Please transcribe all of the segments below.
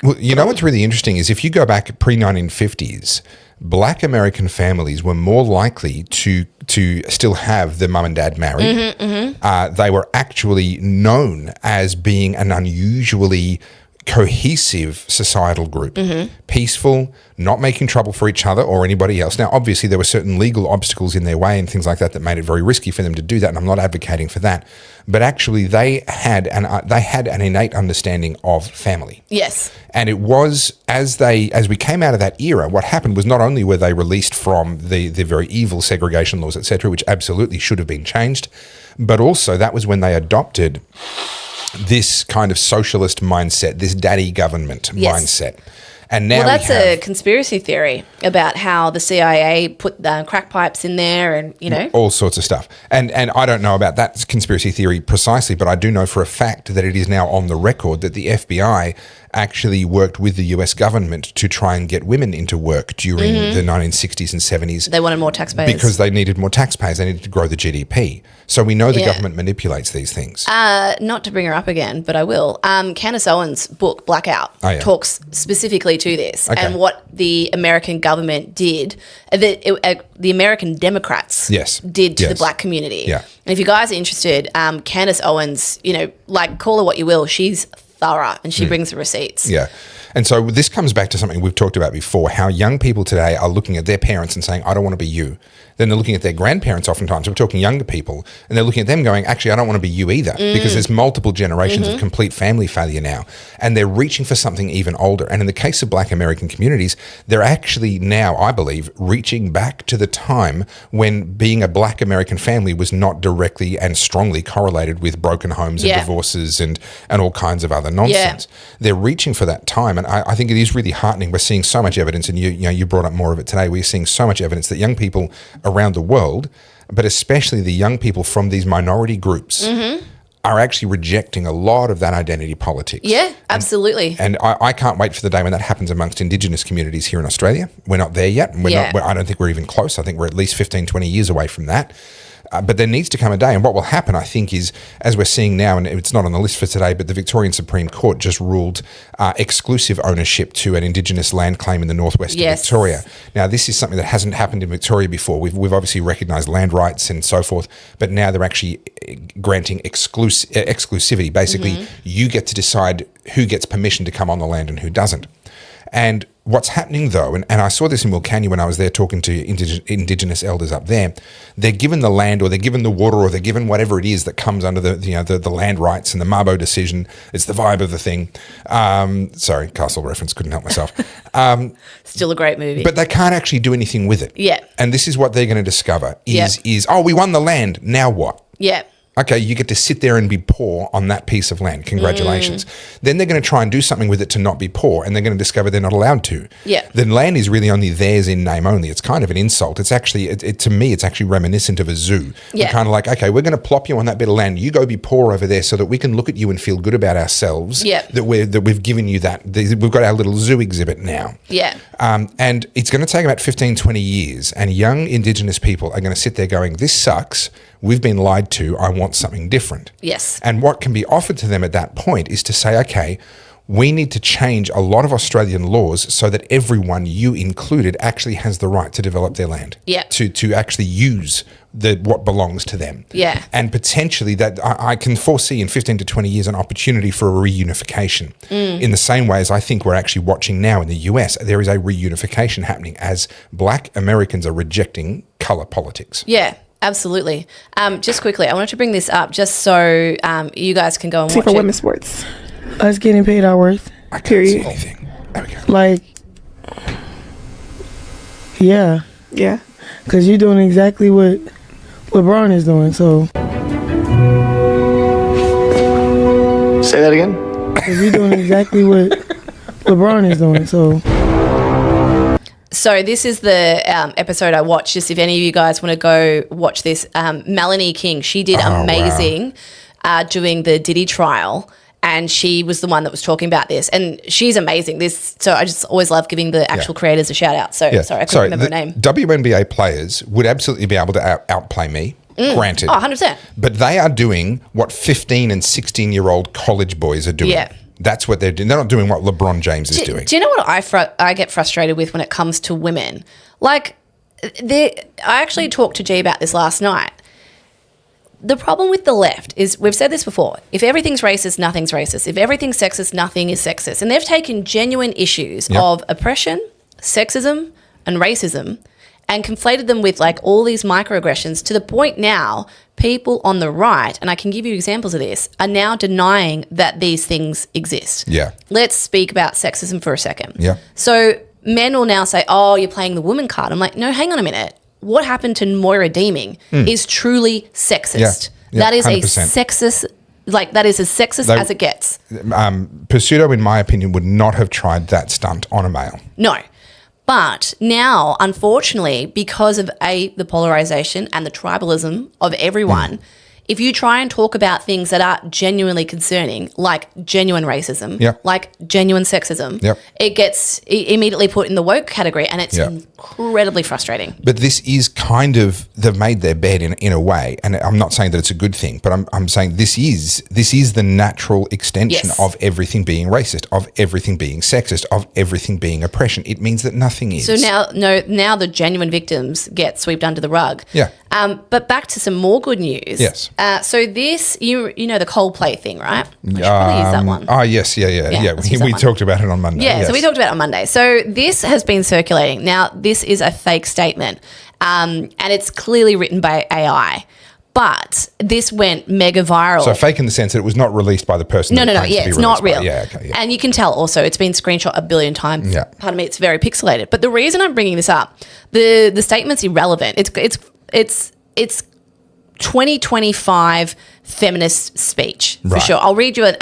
Well, you know what's really interesting is if you go back pre-1950s, Black American families were more likely to still have their mum and dad married. They were actually known as being an unusually cohesive societal group, peaceful, not making trouble for each other or anybody else. Now, obviously, there were certain legal obstacles in their way and things like that that made it very risky for them to do that, and I'm not advocating for that. But actually, they had an innate understanding of family. Yes. And it was as we came out of that era, what happened was not only were they released from the very evil segregation laws, etc., which absolutely should have been changed, but also that was when they adopted this kind of socialist mindset, this daddy government mindset. And now that's a conspiracy theory about how the CIA put crack pipes in there and, all sorts of stuff. And I don't know about that conspiracy theory precisely, but I do know for a fact that it is now on the record that the FBI actually worked with the US government to try and get women into work during the 1960s and 70s. They wanted more taxpayers. Because they needed more taxpayers. They needed to grow the GDP. So we know the government manipulates these things. Not to bring her up again, but I will. Candace Owens' book, Blackout, talks specifically to this and what the American government did, the American Democrats did to the black community. Yeah. And if you guys are interested, Candace Owens, call her what you will, she's thorough and she brings the receipts. Yeah. And so this comes back to something we've talked about before, how young people today are looking at their parents and saying, I don't want to be you. Then they're looking at their grandparents oftentimes, we're talking younger people, and they're looking at them going, actually, I don't want to be you either, because there's multiple generations of complete family failure now. And they're reaching for something even older. And in the case of Black American communities, they're actually now, I believe, reaching back to the time when being a Black American family was not directly and strongly correlated with broken homes and divorces and all kinds of other nonsense. They're reaching for that time. And I think it is really heartening. We're seeing so much evidence, and you brought up more of it today. We're seeing so much evidence that young people around the world, but especially the young people from these minority groups, are actually rejecting a lot of that identity politics. Yeah, absolutely. And I can't wait for the day when that happens amongst Indigenous communities here in Australia. We're not there yet. I don't think we're even close. I think we're at least 15, 20 years away from that. But there needs to come a day, and what will happen, I think, is, as we're seeing now, and it's not on the list for today, but the Victorian Supreme Court just ruled exclusive ownership to an Indigenous land claim in the northwest of Victoria. Now, this is something that hasn't happened in Victoria before. We've obviously recognised land rights and so forth, but now they're actually granting exclusivity. Basically, you get to decide who gets permission to come on the land and who doesn't. And what's happening, though, and I saw this in Wilcannia when I was there talking to Indigenous elders up there, they're given the land, or they're given the water, or they're given whatever it is that comes under the land rights and the Mabo decision. It's the vibe of the thing. Sorry, Castle reference, couldn't help myself. Still a great movie. But they can't actually do anything with it. Yeah. And this is what they're going to discover is, oh, we won the land, now what? Yeah. Okay, you get to sit there and be poor on that piece of land. Congratulations. Then they're going to try and do something with it to not be poor, and they're going to discover they're not allowed to. Yeah. The land is really only theirs in name only. It's kind of an insult. It's actually, to me, it's actually reminiscent of a zoo. Yeah. We're kind of like, okay, we're going to plop you on that bit of land. You go be poor over there so that we can look at you and feel good about ourselves. Yeah. That we've given you that. We've got our little zoo exhibit now. Yeah. And it's going to take about 15, 20 years, and young Indigenous people are going to sit there going, this sucks. We've been lied to. I want something different. Yes. And what can be offered to them at that point is to say, okay, we need to change a lot of Australian laws so that everyone, you included, actually has the right to develop their land. Yeah. To actually use what belongs to them. Yeah. And potentially that I can foresee in 15 to 20 years an opportunity for a reunification. In the same way as I think we're actually watching now in the US, there is a reunification happening as Black Americans are rejecting colour politics. Yeah. Absolutely. Just quickly, I wanted to bring this up just so you guys can go and watch for women's sports. Us getting paid our worth. I can't see anything. There we go. Like, yeah. Yeah. Because you're doing exactly what LeBron is doing, so. Say that again? Because you're doing exactly what LeBron is doing, so. So this is the episode I watched. Just if any of you guys want to go watch this, Melanie King, she did amazing doing the Diddy trial, and she was the one that was talking about this, and she's amazing. So I just always love giving the actual creators a shout out. So sorry, I couldn't remember her name. WNBA players would absolutely be able to outplay me. Granted. Oh, 100%. But they are doing what 15 and 16-year-old college boys are doing. Yeah. That's what they're doing. They're not doing what LeBron James is doing. Do you know what I get frustrated with when it comes to women? Like, I actually talked to G about this last night. The problem with the left is, we've said this before, if everything's racist, nothing's racist. If everything's sexist, nothing is sexist. And they've taken genuine issues of oppression, sexism, and racism and conflated them with like all these microaggressions to the point now people on the right, and I can give you examples of this, are now denying that these things exist. Yeah. Let's speak about sexism for a second. Yeah. So men will now say, oh, you're playing the woman card. I'm like, no, hang on a minute. What happened to Moira Deeming is truly sexist. Yeah, that is 100%. a sexist, like that is as sexist as it gets. Pseudo, in my opinion, would not have tried that stunt on a male. No. But now, unfortunately, because of the polarization and the tribalism of everyone, if you try and talk about things that are genuinely concerning, like genuine racism, like genuine sexism, it gets immediately put in the woke category, and it's incredibly frustrating. But this is kind of, they've made their bed in a way, and I'm not saying that it's a good thing, but I'm saying this is the natural extension of everything being racist, of everything being sexist, of everything being oppression. It means that nothing is. So now the genuine victims get swept under the rug. Yeah. But back to some more good news. Yes. So this, you know the Coldplay thing, right? I should probably use that one. Oh, yes, yeah. We talked about it on Monday. Yeah, yes. so we talked about it on Monday. So this has been circulating. Now, this is a fake statement, and it's clearly written by AI. But this went mega viral. So fake in the sense that it was not released by the person. No. Yeah, it's not real. Yeah, okay. Yeah. And you can tell also it's been screenshot a billion times. Yeah. Pardon me, it's very pixelated. But the reason I'm bringing this up, the statement's irrelevant. It's 2025 feminist speech for sure. I'll read you it.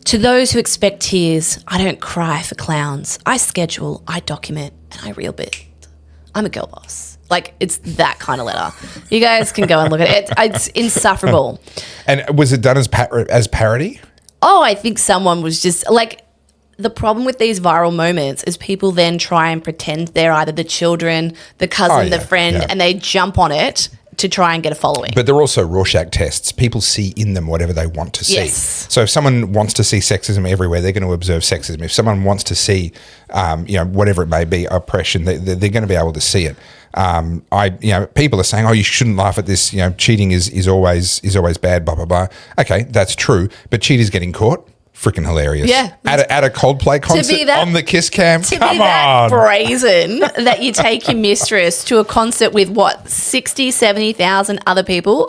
To those who expect tears, I don't cry for clowns. I schedule, I document, and I reel bit. I'm a girl boss. Like, it's that kind of letter. You guys can go and look at it. It's insufferable. And was it done as parody? Oh, I think someone was just like, the problem with these viral moments is people then try and pretend they're either the children, the cousin, the friend, and they jump on it to try and get a following. But they're also Rorschach tests. People see in them whatever they want to see. Yes. So if someone wants to see sexism everywhere, they're going to observe sexism. If someone wants to see, whatever it may be, oppression, they're going to be able to see it. People are saying, oh, you shouldn't laugh at this. Cheating is always bad. Blah blah blah. Okay, that's true. But cheaters getting caught. Freaking hilarious. Yeah. At a Coldplay concert on the Kiss Cam. Come on. Brazen that you take your mistress to a concert with 60, 70,000 other people.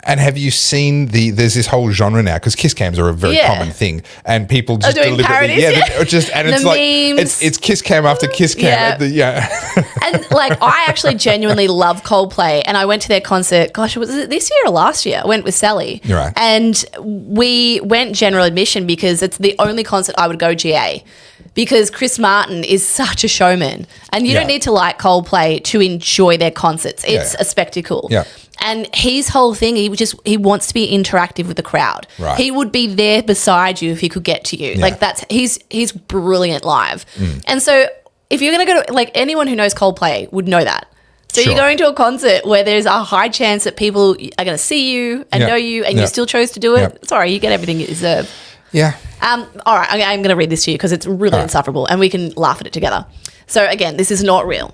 And have you seen there's this whole genre now, because kiss cams are a very common thing, and people just doing deliberately, parodies, and the it's like memes. it's kiss cam after kiss cam. And like, I actually genuinely love Coldplay, and I went to their concert. Gosh, was it this year or last year? I went with Sally. You're right. And we went general admission because it's the only concert I would go GA. Because Chris Martin is such a showman, and you don't need to like Coldplay to enjoy their concerts. It's a spectacle. Yeah. And his whole thing, he wants to be interactive with the crowd. Right. He would be there beside you if he could get to you. Yeah. Like he's brilliant live. And so if you're going to go to, like, anyone who knows Coldplay would know that. So you're going to a concert where there's a high chance that people are going to see you and know you, and you still chose to do it. Yep. Sorry, you get everything you deserve. Yeah. All right, I'm going to read this to you because it's really insufferable, and we can laugh at it together. So again, this is not real.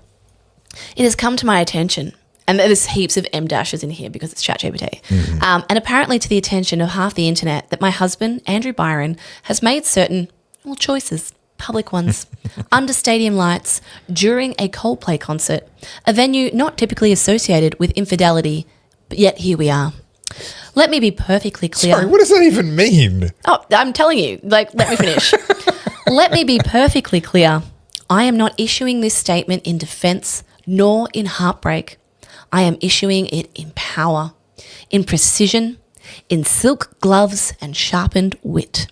It has come to my attention, and there's heaps of M dashes in here because it's ChatGPT, and apparently to the attention of half the internet, that my husband, Andrew Byron, has made certain choices, public ones, under stadium lights, during a Coldplay concert, a venue not typically associated with infidelity, but yet here we are. Let me be perfectly clear. Sorry, what does that even mean? Oh, I'm telling you, let me finish. Let me be perfectly clear. I am not issuing this statement in defense nor in heartbreak. I am issuing it in power, in precision, in silk gloves and sharpened wit.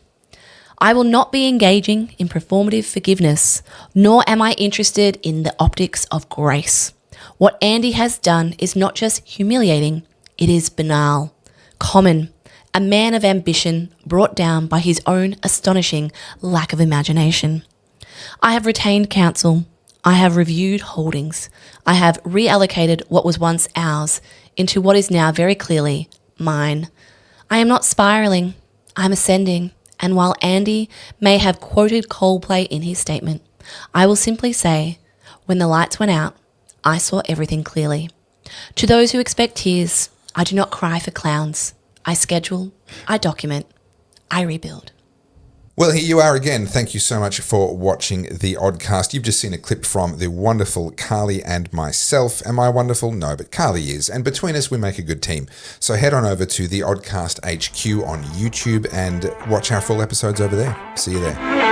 I will not be engaging in performative forgiveness, nor am I interested in the optics of grace. What Andy has done is not just humiliating, it is banal, common, a man of ambition brought down by his own astonishing lack of imagination. I have retained counsel. I have reviewed holdings. I have reallocated what was once ours into what is now very clearly mine. I am not spiraling. I'm ascending, And while Andy may have quoted Coldplay in his statement, I will simply say, when the lights went out, I saw everything clearly. To those who expect tears, I do not cry for clowns. I schedule, I document, I rebuild. Well, here you are again. Thank you so much for watching the Oddcast. You've just seen a clip from the wonderful Carly and myself. Am I wonderful? No, but Carly is. And between us, we make a good team. So head on over to the Oddcast HQ on YouTube and watch our full episodes over there. See you there.